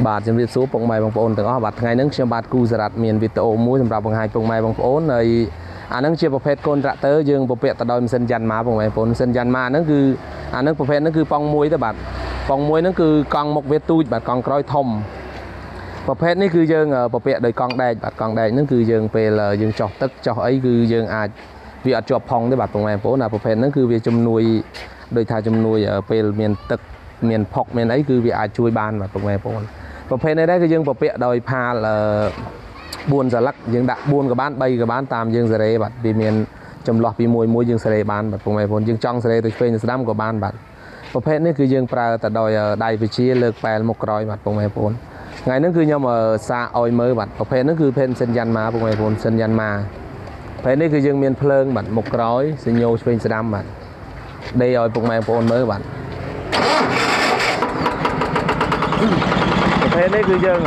បាទជំរាបសួរពុកម៉ែបងប្អូនទាំងអស់បាទថ្ងៃនេះខ្ញុំបាទគូសារ៉ាត់មានវីដេអូមួយសម្រាប់បង្ហាញពុកម៉ែបងប្អូនហើយអានឹងជាប្រភេទកូនត្រាក់ទ័រយើងពពាក់ទៅដោយម៉ាស៊ីនយ៉ាន់ម៉ាពុកម៉ែបងប្អូនម៉ាស៊ីនយ៉ាន់ម៉ាហ្នឹងគឺអានឹងប្រភេទហ្នឹងគឺប៉ងមួយទៅបាទប៉ងមួយហ្នឹងគឺកង់មុខវាទូចបាទកង់ក្រោយធំប្រភេទនេះគឺយើងពពាក់ដោយកង់ដែកបាទកង់ដែកហ្នឹងគឺយើងពេលយើងចោះទឹកចោះអីគឺយើងអាចវាអត់ជាប់ផុងទេបាទពុកម៉ែបងប្អូនអាប្រភេទហ្នឹងគឺវាជំនួយដោយថាជំនួយពេលមានទឹកមានផុកមានអីគឺវាអាចជួយបានបាទពុកម៉ែបងប្អូនប្រភេទនេះដែរគឺយើងពពាក់ដោយផាល4សន្លឹកយើងដាក់4ក៏បាន3ក៏បានតាមយើងសេរីបាទវាមានចម្លោះពីមួយយើងសេរីបានបាទពុកម៉ែបងប្អូនយើងចង់សេរីទៅឆ្វេងទៅស្ដាំក៏បានបាទប្រភេទនេះគឺយើងប្រើទៅដោយដៃវិជាលើកប៉ែលមុខក្រោយបាទពុកម៉ែបងប្អូនថ្ងៃនេះគឺខ្ញុំសាកឲ្យមើលបាទប្រភេទនេះគឺប្រភេទសិនយ៉ាន់ម៉ាពុកម៉ែបងប្អូនសិនយ៉ាន់ម៉ាប្រភេទនេះគឺយើងមានភ្លើងបាទមុខក្រោយសញ្ញោឆ្វេងស្ដាំបាទដេកឲ្យពុកម៉ែបងប្អូនមើលបាទប្រភេទនេះគឺយើង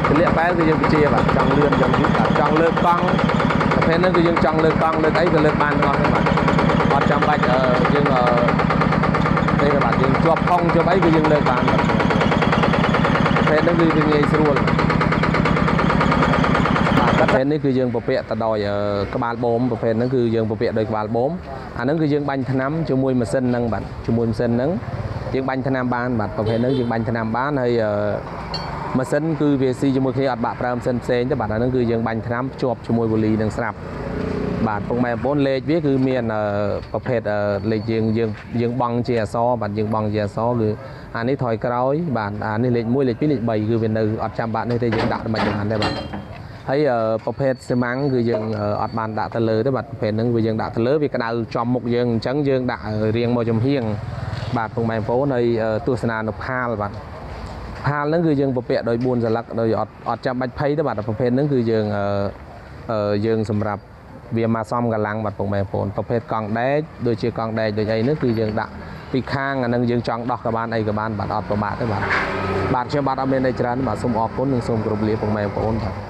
ទម្លាក់បែលគឺយើងបញ្ជាបាទចង់លឿនចង់យឺតបាទចង់លើកកង់ប្រភេទនេះគឺយើងចង់លើកកង់លើកអីក៏លើកបានទាំងអស់ហ្នឹងបាទអត់ចាំបាច់យើងនេះបាទយើងជាប់ផុងជាប់អីគឺយើងលើកបានបាទប្រភេទនេះគឺវាងាយស្រួលបាទប្រភេទនេះគឺយើងពពាក់ទៅដោយក្បាលបូមប្រភេទហ្នឹងគឺយើងពពាក់ដោយក្បាលបូមអាហ្នឹងគឺយើងបាញ់ថ្នាំជាមួយម៉ាស៊ីនហ្នឹងបាទជាមួយម៉ាស៊ីនហ្នឹងយើងបាញ់ថ្នាំបានបាទប្រភេទហ្នឹងយើងបាញ់ថ្នាំបានហើយម៉ាស៊ីនគឺវាស៊ីជាមួយគ្នាអត់បាក់ប្រើម៉ាស៊ីនផ្សេងទេបាទអាហ្នឹងគឺយើងបាញ់ថ្នាំភ្ជាប់ជាមួយវ៉ូលីនឹងស្រាប់បាទពុកម៉ែបងប្អូនលេខវាគឺមានប្រភេទលេខយើងបង់ជាអក្សរបាទយើងបង់ជាអក្សរគឺអានេះថយក្រោយបាទអានេះលេខ1លេខ2លេខ3គឺវានៅអត់ចាំបាក់នេះទេយើងដាក់មិនបានទេបាទហើយប្រភេទសេម៉ាំងគឺយើងអត់បានដាក់ទៅលើទេបាទប្រភេទហ្នឹងគឺយើងដាក់ទៅលើវាក្តៅចំមុខយើងអញ្ចឹងយើងដាក់រៀងមកចំហៀងបាទពុកម៉ែបងប្អូនហើយទស្សនានៅផាលបាទផាលហ្នឹងគឺយើងពពាក់ដោយ4សន្លឹកដោយអត់ចាំបាច់ភ័យទេបាទប្រភេទហ្នឹងគឺយើងសម្រាប់វាមកសំកម្លាំងបាទពុកម៉ែបងប្អូនប្រភេទកង់ដែកដូចជាកង់ដែកដូចអីហ្នឹងគឺយើងដាក់ពីខាងអាហ្នឹងយើងចង់ដោះក៏បានអីក៏បានបាទអត់ប្រមាថទេបាទខ្ញុំបាទអត់មានអីច្រើនបាទសូមអរគុណនិងសូមគោរពលាពុកម៉ែបងប្អូនបាទ